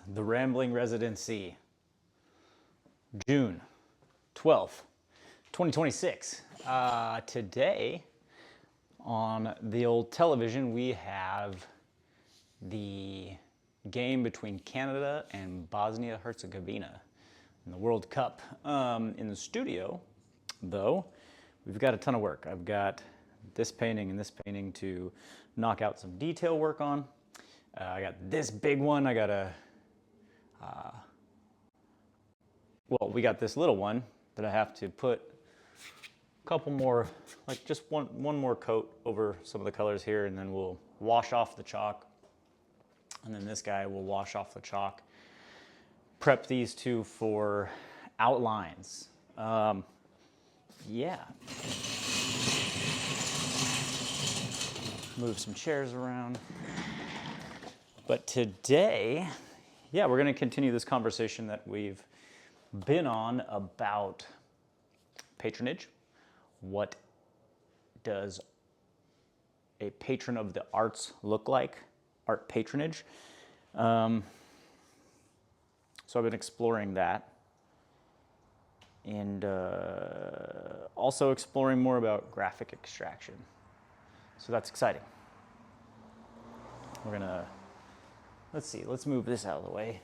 The Rambling Residency, June 12th, 2026. Today on the old television, we have the game between Canada and Bosnia-Herzegovina in the World Cup. In the studio, though, we've got a ton of work. I've got this painting and this painting to knock out some detail work on. I got this big one. I got we got this little one that I have to put a couple more, like just one more coat over some of the colors here, and then we'll wash off the chalk. And then this guy will wash off the chalk. Prep these two for outlines. Yeah. Move some chairs around. But today, yeah, we're going to continue this conversation that we've been on about patronage. What does a patron of the arts look like? Art patronage. So I've been exploring that. And also exploring more about graphic extraction. So that's exciting. We're gonna, let's move this out of the way.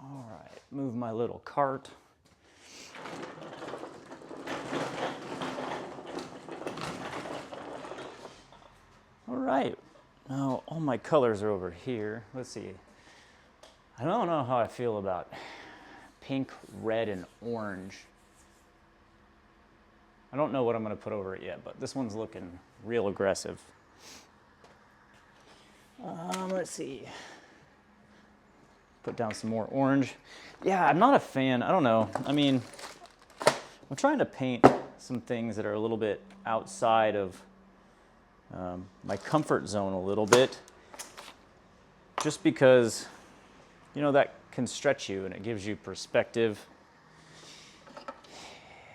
All right, move my little cart. All right, now all my colors are over here. Let's see. I don't know how I feel about pink, red, and orange. I don't know what I'm going to put over it yet, but this one's looking real aggressive. Let's see. Put down some more orange. Yeah, I'm not a fan. I don't know. I mean, I'm trying to paint some things that are a little bit outside of my comfort zone a little bit, just because, you know, that can stretch you and it gives you perspective.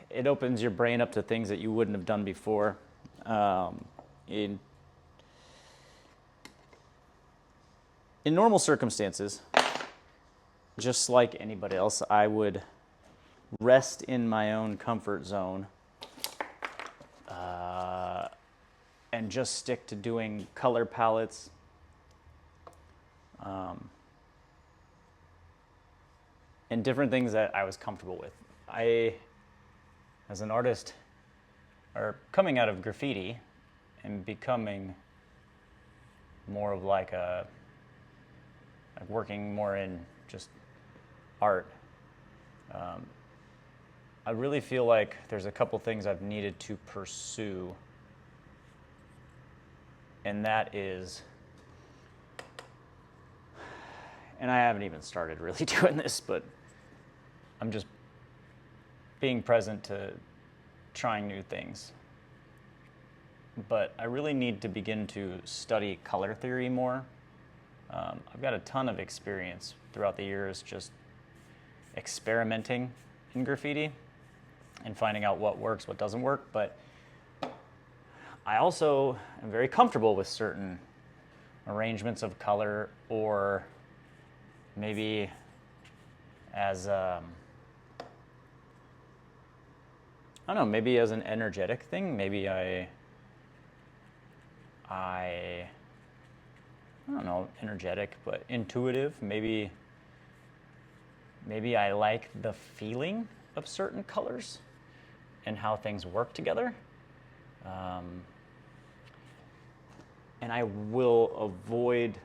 It opens your brain up to things that you wouldn't have done before. In normal circumstances, just like anybody else, I would rest in my own comfort zone and just stick to doing color palettes. And different things that I was comfortable with. I, as an artist, are coming out of graffiti and becoming more of like working more in just art. I really feel like there's a couple things I've needed to pursue, and that is, and I haven't even started really doing this, but I'm just being present to trying new things. But I really need to begin to study color theory more. I've got a ton of experience throughout the years just experimenting in graffiti and finding out what works, what doesn't work. But I also am very comfortable with certain arrangements of color, or maybe as I don't know, maybe as an energetic thing. Maybe I don't know, energetic, but intuitive. Maybe I like the feeling of certain colors and how things work together. And I will avoid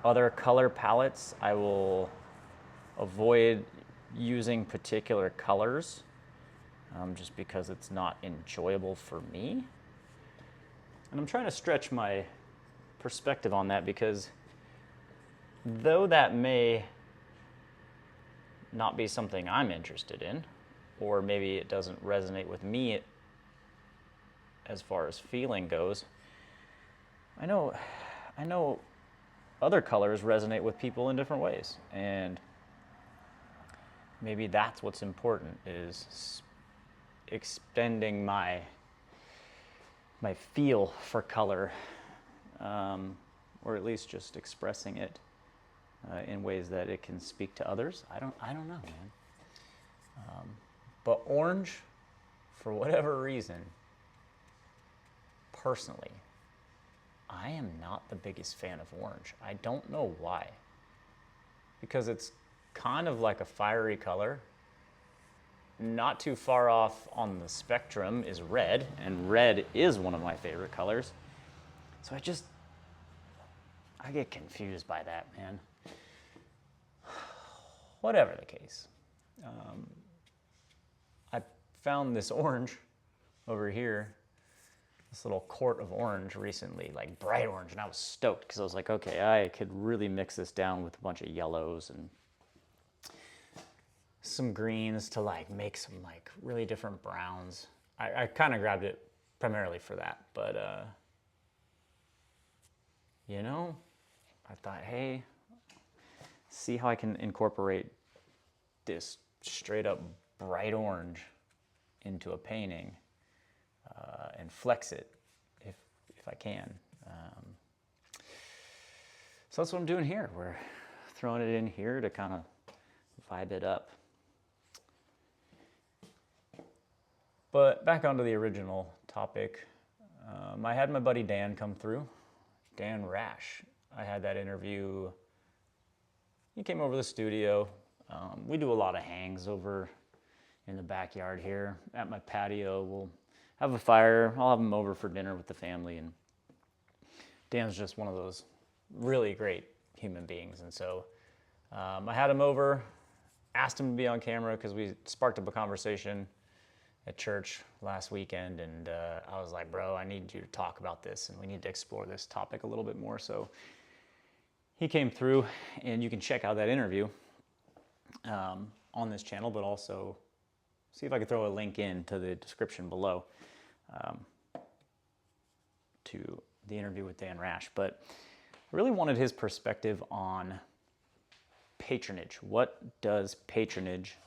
other color palettes. I will avoid using particular colors just because it's not enjoyable for me. And I'm trying to stretch my perspective on that, because though that may not be something I'm interested in, or maybe it doesn't resonate with me as far as feeling goes, I know other colors resonate with people in different ways, and maybe that's what's important, is extending my feel for color, or at least just expressing it in ways that it can speak to others. I don't know, man. But orange, for whatever reason, personally, I am not the biggest fan of orange. I don't know why. Because it's kind of like a fiery color. Not too far off on the spectrum is red, and red is one of my favorite colors. So I get confused by that, man. Whatever the case. I found this orange over here, this little quart of orange recently, like bright orange, and I was stoked because I was like, okay, I could really mix this down with a bunch of yellows and some greens to like make some like really different browns. I kind of grabbed it primarily for that, but I thought, hey, see how I can incorporate this straight up bright orange into a painting and flex it if I can. So that's what I'm doing here. We're throwing it in here to kind of vibe it up. But back onto the original topic, I had my buddy Dan come through, Dan Rash. I had that interview. He came over to the studio. We do a lot of hangs over in the backyard here at my patio. We'll have a fire. I'll have him over for dinner with the family. And Dan's just one of those really great human beings. And so I had him over, asked him to be on camera because we sparked up a conversation at church last weekend. And I was like, bro, I need you to talk about this and we need to explore this topic a little bit more. So he came through, and you can check out that interview on this channel, but also see if I can throw a link into the description below to the interview with Dan Rash. But I really wanted his perspective on patronage. What does patronage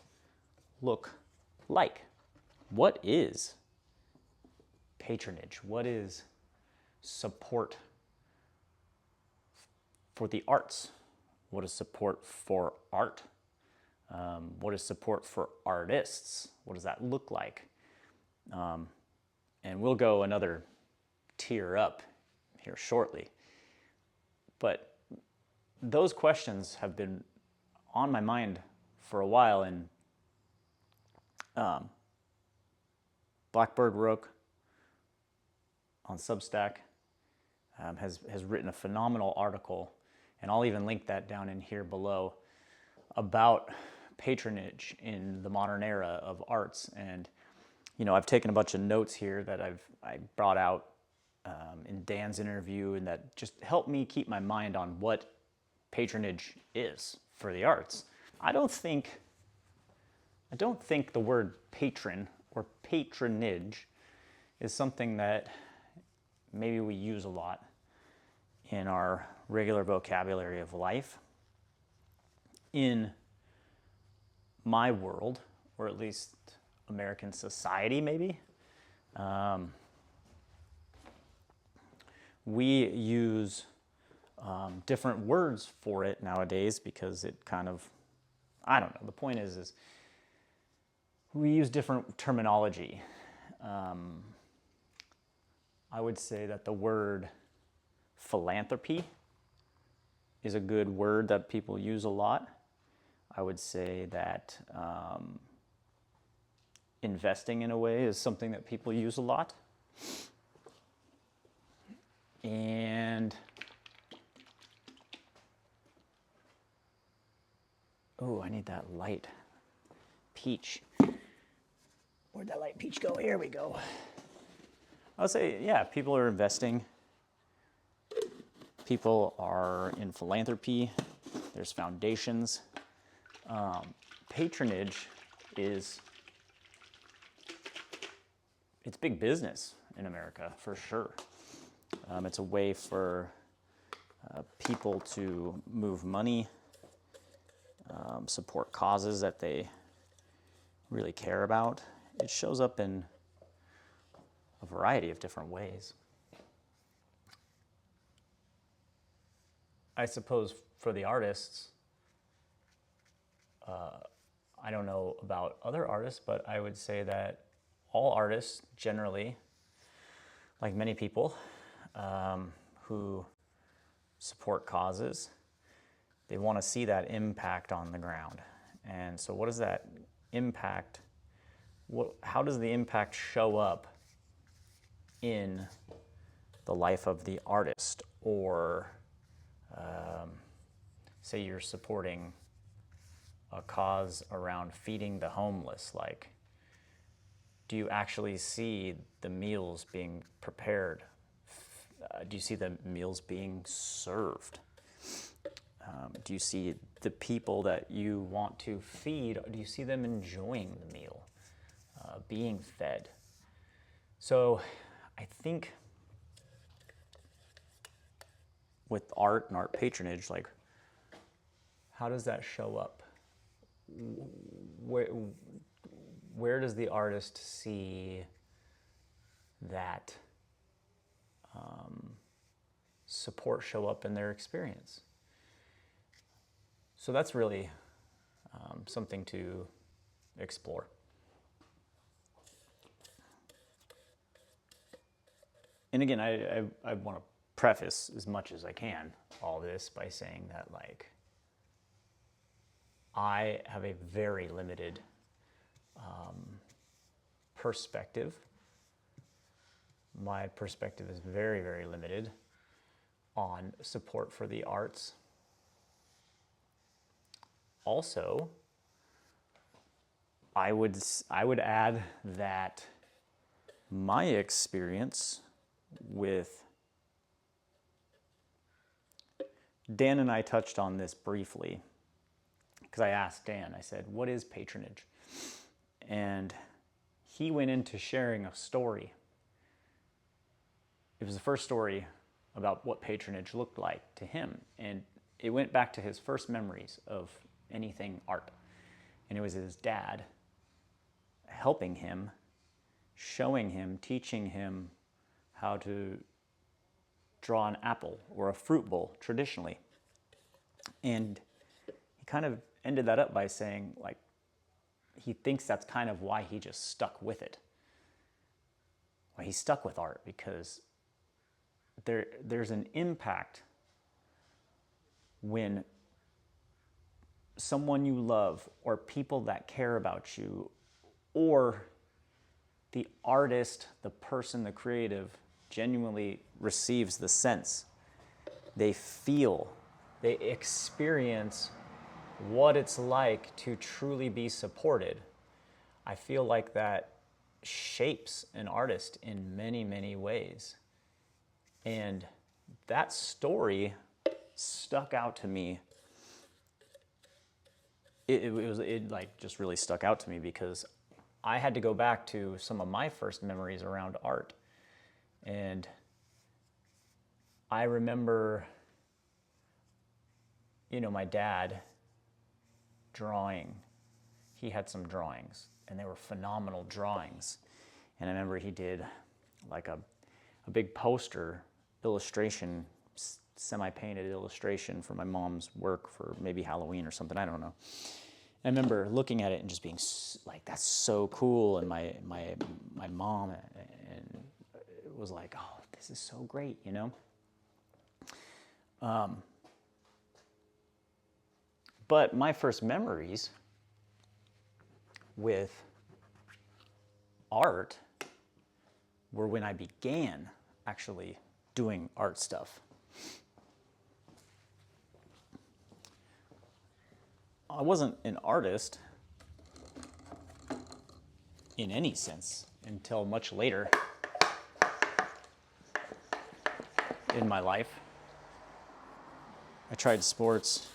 look like? What is patronage? What is support for the arts? What is support for art? What is support for artists? What does that look like? And we'll go another tier up here shortly. But those questions have been on my mind for a while, and Blackbird Rook on Substack has written a phenomenal article, and I'll even link that down in here below, about patronage in the modern era of arts. And I've taken a bunch of notes here that I brought out in Dan's interview, and that just helped me keep my mind on what patronage is for the arts. I don't think the word patron or patronage is something that maybe we use a lot in our regular vocabulary of life. In my world, or at least American society maybe, we use different words for it nowadays because it kind of, I don't know, the point is we use different terminology. I would say that the word philanthropy is a good word that people use a lot. I would say that investing in a way is something that people use a lot. And oh, I need that light peach. Where'd that light peach go? Here we go. I would say, yeah, people are investing. People are in philanthropy. There's foundations. Patronage it's big business in America, for sure. It's a way for people to move money, support causes that they really care about, it shows up in a variety of different ways. I suppose for the artists, I don't know about other artists, but I would say that all artists generally, like many people who support causes, they want to see that impact on the ground. And so what does that impact, how does the impact show up in the life of the artist? Or say you're supporting a cause around feeding the homeless, like, do you actually see the meals being prepared? Do you see the meals being served? Do you see the people that you want to feed, do you see them enjoying the meal, being fed? So I think with art and art patronage, like, how does that show up? Where does the artist see that support show up in their experience? So that's really something to explore. And again, I want to preface as much as I can all this by saying that, like, I have a very limited perspective. My perspective is very, very limited on support for the arts. Also, I would add that my experience with Dan and I touched on this briefly, because I asked Dan, I said, what is patronage? And he went into sharing a story. It was the first story about what patronage looked like to him. And it went back to his first memories of anything art. And it was his dad helping him, showing him, teaching him how to draw an apple or a fruit bowl traditionally. And he kind of ended that up by saying, like, he thinks that's kind of why he just stuck with it. Why he stuck with art, because there's an impact when someone you love or people that care about you or the artist, the person, the creative, genuinely receives the sense. They feel, they experience what it's like to truly be supported. I feel like that shapes an artist in many, many ways. And that story stuck out to me. It like just really stuck out to me because I had to go back to some of my first memories around art. And I remember, my dad drawing. He had some drawings, and they were phenomenal drawings. And I remember he did like a big poster illustration, semi-painted illustration for my mom's work for maybe Halloween or something, I don't know. I remember looking at it and just being like, that's so cool. And my mom and it was like, oh, this is so great, But my first memories with art were when I began actually doing art stuff. I wasn't an artist in any sense until much later in my life. I tried sports,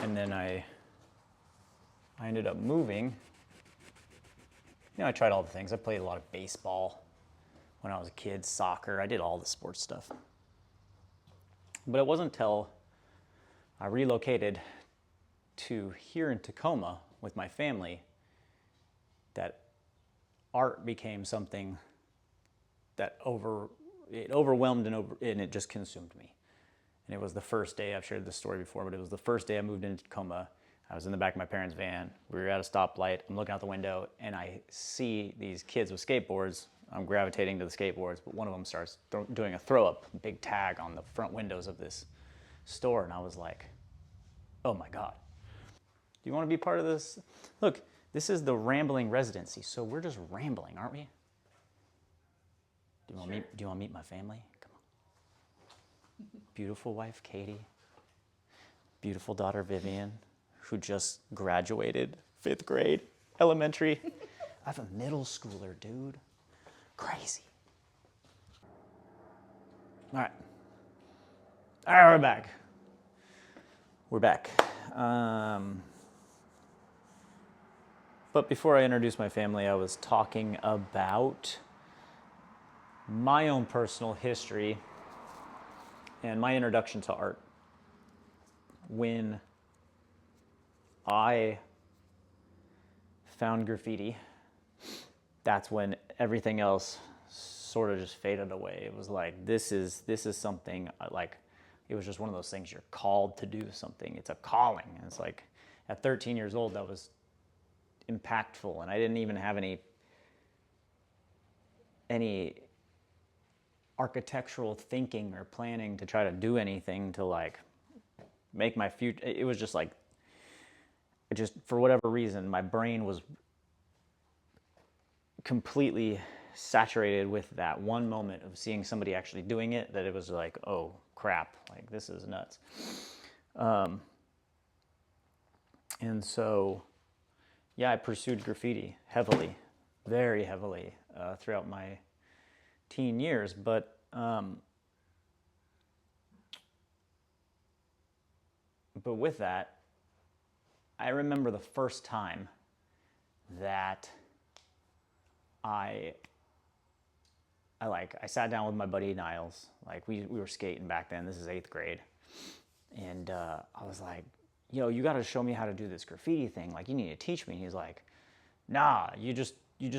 and then I ended up moving. I tried all the things. I played a lot of baseball when I was a kid, soccer. I did all the sports stuff. But it wasn't until I relocated to here in Tacoma with my family that art became something that it overwhelmed and it just consumed me. And it was the first day, I've shared this story before, but it was the first day I moved into Tacoma. I was in the back of my parents' van. We were at a stoplight. I'm looking out the window, and I see these kids with skateboards. I'm gravitating to the skateboards, but one of them starts doing a throw-up, big tag on the front windows of this store, and I was like, oh my God. Do you want to be part of this? Look, this is the rambling residency, so we're just rambling, aren't we? Do you want to meet my family? Come on. Beautiful wife, Katie. Beautiful daughter, Vivian, who just graduated 5th grade, elementary. I have a middle schooler, dude. Crazy. All right. All right, we're back. We're back. But before I introduce my family, I was talking about my own personal history and my introduction to art. When I found graffiti, that's when everything else sort of just faded away. It was like, this is something, like, it was just one of those things you're called to do something. It's a calling. And it's like, at 13 years old, that was impactful, and I didn't even have any architectural thinking or planning to try to do anything to like make my future. It was just like, it just, for whatever reason, my brain was completely saturated with that one moment of seeing somebody actually doing it, that it was like, oh crap, like this is nuts. And so, yeah, I pursued graffiti heavily, very heavily, throughout my teen years. But with that, I remember the first time that I sat down with my buddy Niles. Like we were skating back then. This is 8th grade, and I was like, yo, you got to show me how to do this graffiti thing. Like, you need to teach me. And he's like, nah, you just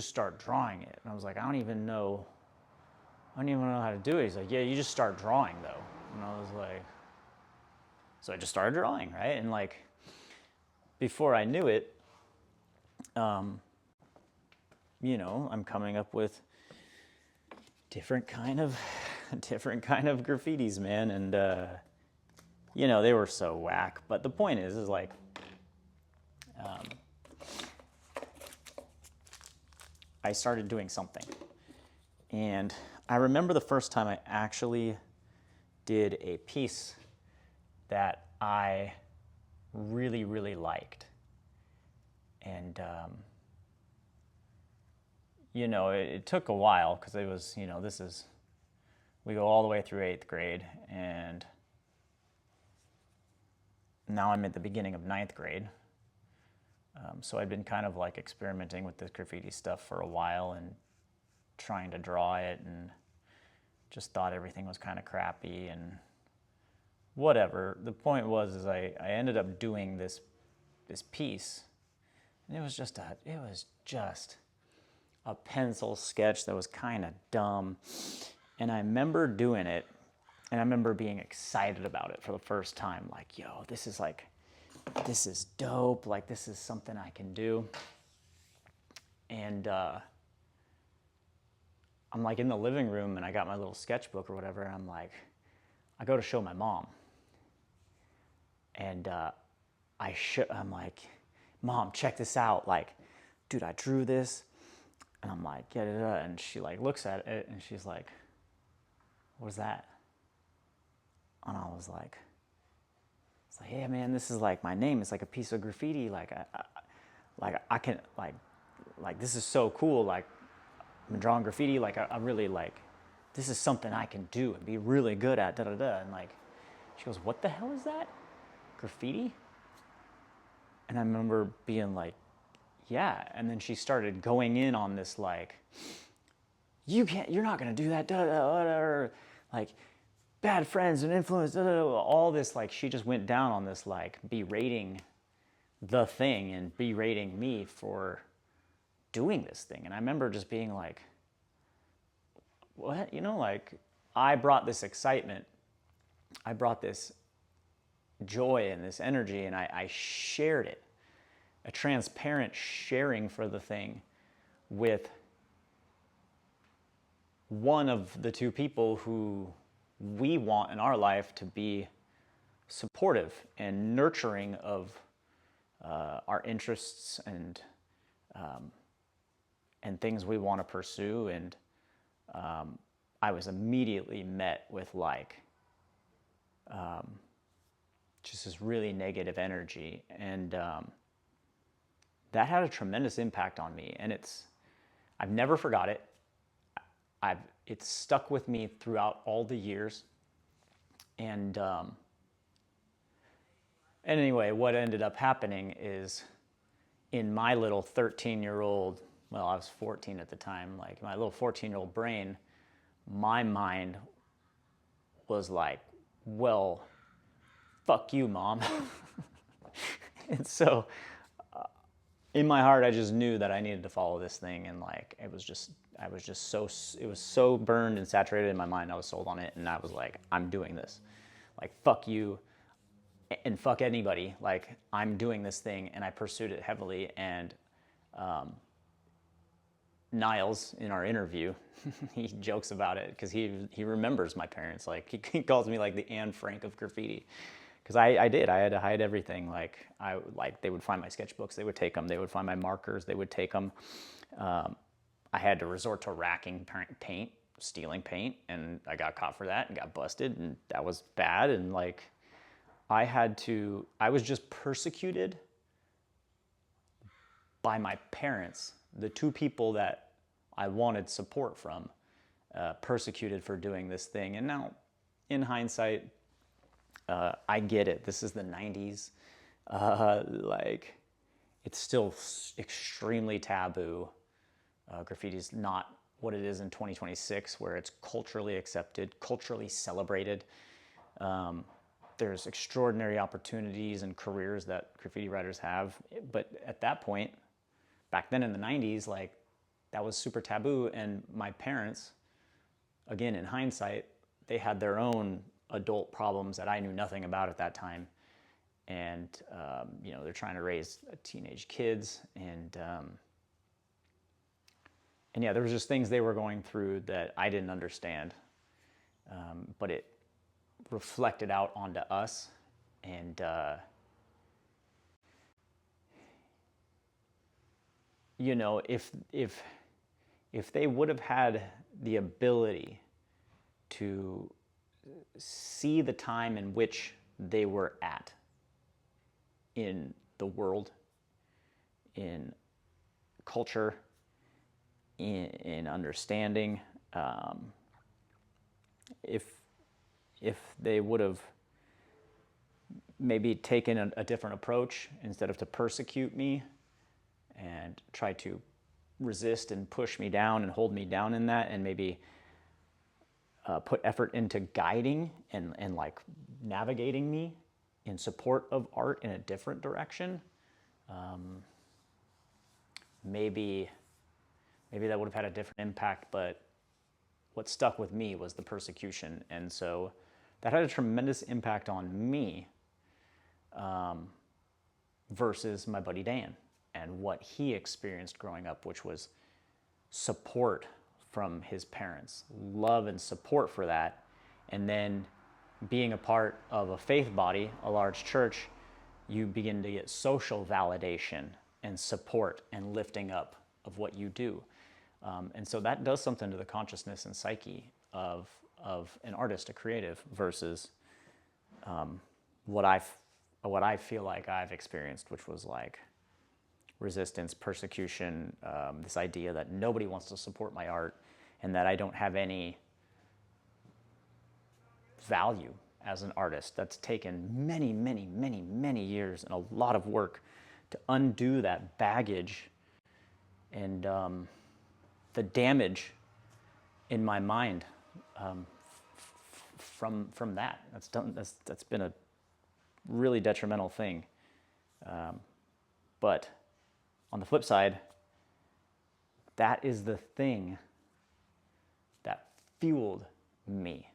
start drawing it. And I was like, I don't even know how to do it. He's like, yeah, you just start drawing though. And I was like, so I just started drawing, right? And like, before I knew it, you know, I'm coming up with different kind of graffitis, man. And, you know, they were so whack. But the point is like, I started doing something. And I remember the first time I actually did a piece that I really, really liked. And, you know, it took a while because it was, you know, we go all the way through 8th grade, and now I'm at the beginning of 9th grade. So I'd been kind of like experimenting with this graffiti stuff for a while and trying to draw it, and just thought everything was kind of crappy and whatever. The point was I ended up doing this piece, and it was just a pencil sketch that was kind of dumb. And I remember doing it, and I remember being excited about it for the first time. Like, yo, this is dope. Like, this is something I can do. And I'm like in the living room, and I got my little sketchbook or whatever, and I'm like, I go to show my mom. And I'm like, Mom, check this out. Like, dude, I drew this. And I'm like, yeah, and she like looks at it, and she's like, what is that? And I was like, it's like, yeah, man, this is like my name. It's like a piece of graffiti. Like, I can, like, this is so cool. Like, I'm drawing graffiti. Like, I really like, this is something I can do and be really good at, And like, she goes, what the hell is that? Graffiti? And I remember being like, yeah. And then she started going in on this, like, you're not going to do that, whatever. Like, bad friends and influence, all this. Like, she just went down on this, like, berating the thing and berating me for doing this thing. And I remember just being like, what? Like, I brought this excitement, I brought this joy and this energy, and I shared it, a transparent sharing for the thing with one of the two people who we want in our life to be supportive and nurturing of our interests and things we want to pursue. And I was immediately met with like just this really negative energy, and that had a tremendous impact on me. And I've never forgot it. It's stuck with me throughout all the years. And anyway, what ended up happening is, in my little 13-year-old, well, I was 14 at the time, like my little 14-year-old brain, my mind was like, well, fuck you, Mom. And so in my heart, I just knew that I needed to follow this thing. And like, it was so burned and saturated in my mind. I was sold on it. And I was like, I'm doing this. Like, fuck you and fuck anybody. Like, I'm doing this thing. And I pursued it heavily. And Niles, in our interview, he jokes about it because he remembers my parents. Like, he calls me like the Anne Frank of graffiti. Because I did. I had to hide everything. Like, they would find my sketchbooks. They would take them. They would find my markers. They would take them. I had to resort to racking paint, stealing paint, and I got caught for that and got busted, and that was bad. And like, I was just persecuted by my parents, the two people that I wanted support from, persecuted for doing this thing. And now, in hindsight, I get it. This is the 90s. Like, it's still extremely taboo. Graffiti is not what it is in 2026, where it's culturally accepted, culturally celebrated. There's extraordinary opportunities and careers that graffiti writers have. But at that point, back then in the 90s, like, that was super taboo. And my parents, again, in hindsight, they had their own adult problems that I knew nothing about at that time. And, they're trying to raise teenage kids. And yeah, there was just things they were going through that I didn't understand. But it reflected out onto us. And, if they would have had the ability to see the time in which they were at in the world, in culture, in understanding, if they would have maybe taken a different approach, instead of to persecute me and try to resist and push me down and hold me down in that, and maybe put effort into guiding and like navigating me in support of art in a different direction, maybe that would have had a different impact. But what stuck with me was the persecution. And so that had a tremendous impact on me, versus my buddy Dan and what he experienced growing up, which was support from his parents, love and support for that. And then being a part of a faith body, a large church, you begin to get social validation and support and lifting up of what you do. And so that does something to the consciousness and psyche of an artist, a creative, versus what I feel like I've experienced, which was like resistance, persecution, this idea that nobody wants to support my art and that I don't have any value as an artist. That's taken many, many, many, many years and a lot of work to undo that baggage and the damage in my mind from that. That's been a really detrimental thing. But on the flip side, that is the thing that fueled me.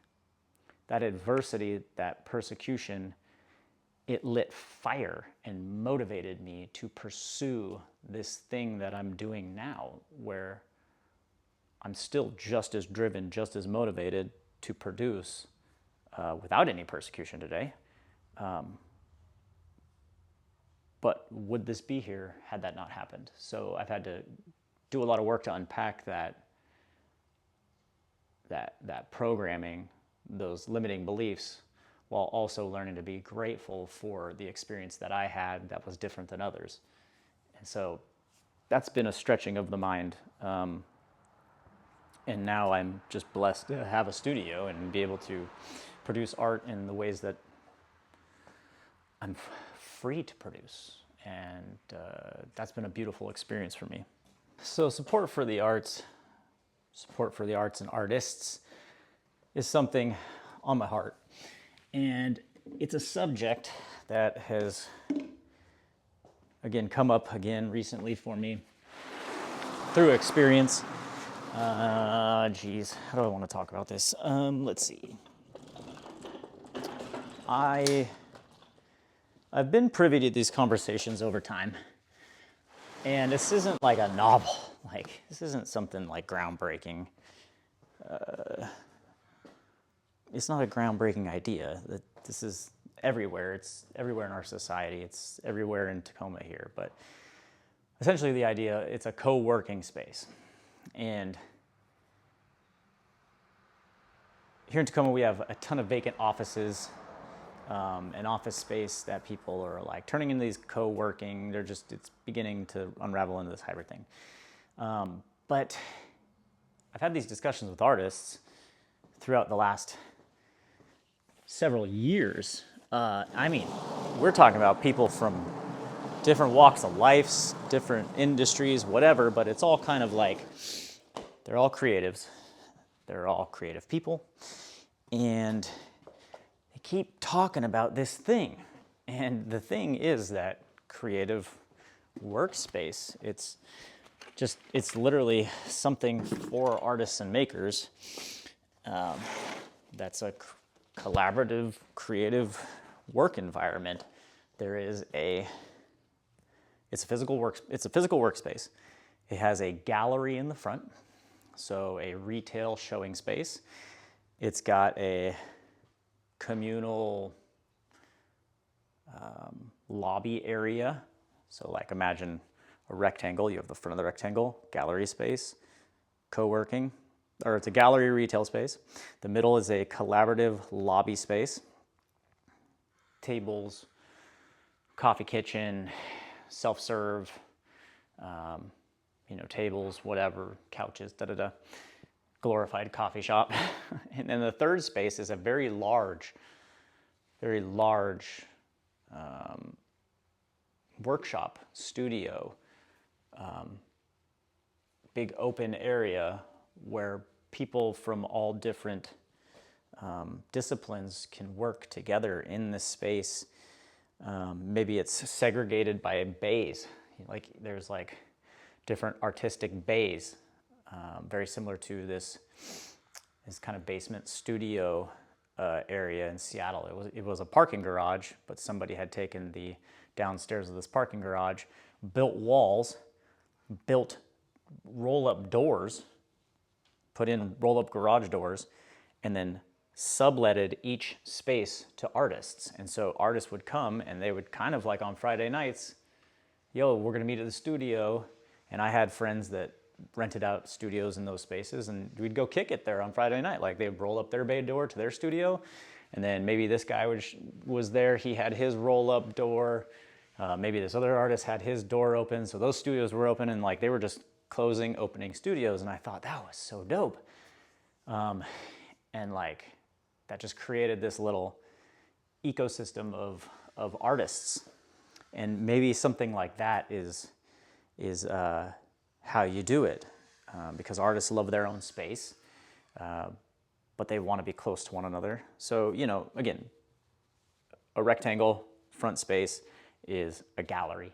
That adversity, that persecution, it lit fire and motivated me to pursue this thing that I'm doing now, where I'm still just as driven, just as motivated to produce without any persecution today. But would this be here had that not happened? So I've had to do a lot of work to unpack that programming, those limiting beliefs, while also learning to be grateful for the experience that I had that was different than others. And so that's been a stretching of the mind. And now I'm just blessed to have a studio and be able to produce art in the ways that I'm free to produce. And that's been a beautiful experience for me. So support for the arts and artists is something on my heart. And it's a subject that has, again, come up again recently for me through experience. How do I want to talk about this? Let's see. I've been privy to these conversations over time, and this isn't like a novel. Like, this isn't something like groundbreaking. It's not a groundbreaking idea. This is everywhere. It's everywhere in our society. It's everywhere in Tacoma here. But essentially the idea, it's a co-working space. And here in Tacoma, we have a ton of vacant offices, an office space that people are like turning into these co-working. It's beginning to unravel into this hybrid thing. But I've had these discussions with artists throughout the last several years. I mean, we're talking about people from different walks of life, different industries, whatever, but it's all kind of like, they're all creatives. They're all creative people. And they keep talking about this thing. And the thing is that creative workspace, it's literally something for artists and makers. That's a collaborative, creative work environment. It's a physical workspace. It has a gallery in the front, so a retail showing space. It's got a communal lobby area. So like imagine a rectangle, you have the front of the rectangle, gallery space, co-working, or it's a gallery retail space. The middle is a collaborative lobby space. Tables, coffee kitchen, self-serve, tables, whatever, couches, glorified coffee shop. And then the third space is a very large workshop, studio, big open area where people from all different disciplines can work together in this space. Maybe it's segregated by bays. Like there's like different artistic bays, very similar to this kind of basement studio area in Seattle. It was a parking garage, but somebody had taken the downstairs of this parking garage, built walls, built roll-up doors, put in roll-up garage doors, and then subletted each space to artists. And so artists would come and they would kind of like on Friday nights, yo, we're gonna meet at the studio. And I had friends that rented out studios in those spaces, and we'd go kick it there on Friday night. Like they'd roll up their bay door to their studio, and then maybe this guy was there, he had his roll-up door. Maybe this other artist had his door open, so those studios were open, and like they were just closing, opening studios, and I thought that was so dope. And like that just created this little ecosystem of artists. And maybe something like that is how you do it, because artists love their own space, but they want to be close to one another. So, again, a rectangle front space is a gallery.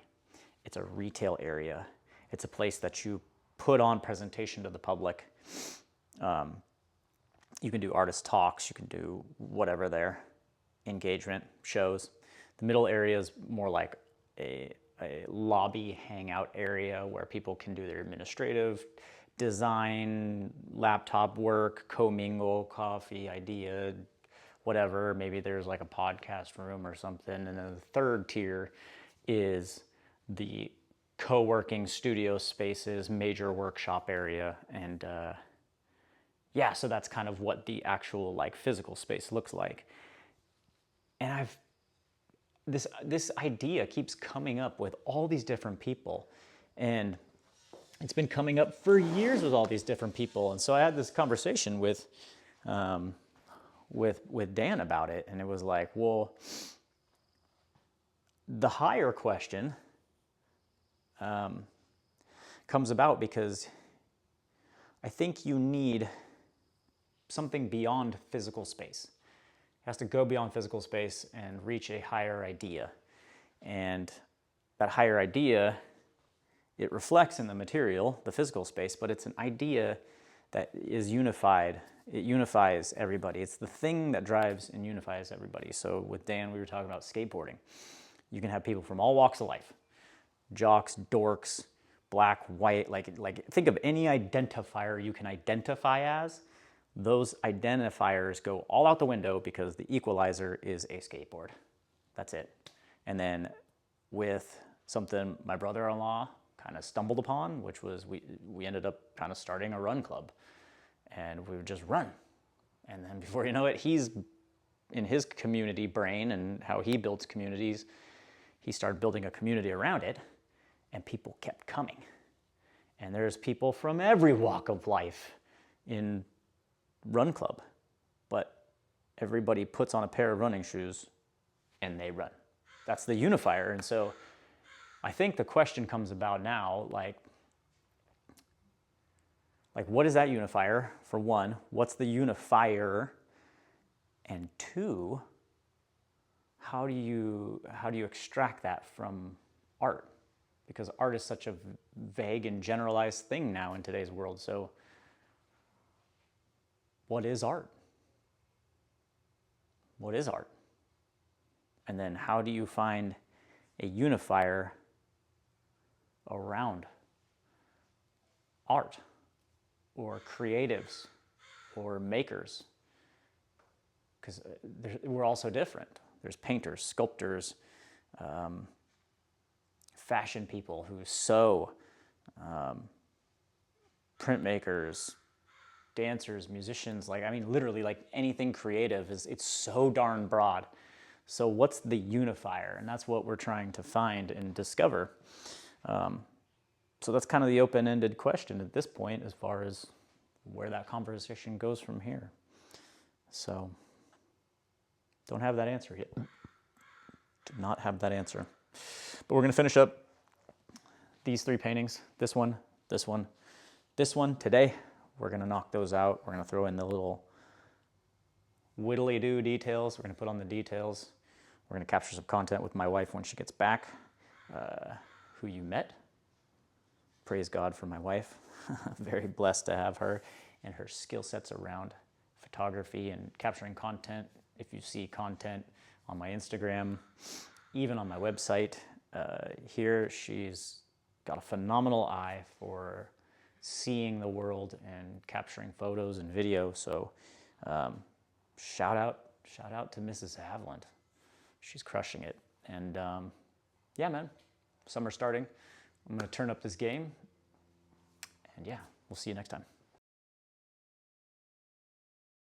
It's a retail area. It's a place that you put on presentation to the public. You can do artist talks, you can do whatever there, engagement, shows. The middle area is more like a lobby hangout area where people can do their administrative, design, laptop work, commingle, coffee, idea, whatever. Maybe there's like a podcast room or something. And then the third tier is the co-working studio spaces, major workshop area. And yeah, so that's kind of what the actual like physical space looks like. And this idea keeps coming up with all these different people, and it's been coming up for years with all these different people. And so I had this conversation with Dan about it, and it was like, well, the higher question comes about because I think you need something beyond physical space. It has to go beyond physical space and reach a higher idea. And that higher idea, it reflects in the material, the physical space, but it's an idea that is unified. It unifies everybody. It's the thing that drives and unifies everybody. So with Dan, we were talking about skateboarding. You can have people from all walks of life, jocks, dorks, black, white, like think of any identifier you can identify as. Those identifiers go all out the window because the equalizer is a skateboard. That's it. And then with something my brother-in-law kind of stumbled upon, which was we ended up kind of starting a run club, and we would just run. And then before you know it, he's in his community brain and how he builds communities, he started building a community around it, and people kept coming. And there's people from every walk of life in run club, but everybody puts on a pair of running shoes and they run. That's the unifier. And so I think the question comes about now, like what is that unifier? For one, what's the unifier? And two, how do you extract that from art? Because art is such a vague and generalized thing now in today's world. So what is art? What is art? And then how do you find a unifier around art or creatives or makers? Because we're all so different. There's painters, sculptors, fashion people who sew, printmakers, dancers, musicians, literally like anything creative it's so darn broad. So what's the unifier? And that's what we're trying to find and discover. So that's kind of the open-ended question at this point as far as where that conversation goes from here. So don't have that answer yet. Do not have that answer. But we're going to finish up these three paintings. This one, this one, this one today. We're going to knock those out. We're going to throw in the little whittly-do details. We're going to put on the details. We're going to capture some content with my wife when she gets back, who you met. Praise God for my wife. Very blessed to have her and her skill sets around photography and capturing content. If you see content on my Instagram, even on my website, here she's got a phenomenal eye for seeing the world and capturing photos and video. So shout out to Mrs. Haviland. She's crushing it. And yeah, man, summer's starting. I'm going to turn up this game. And yeah, we'll see you next time.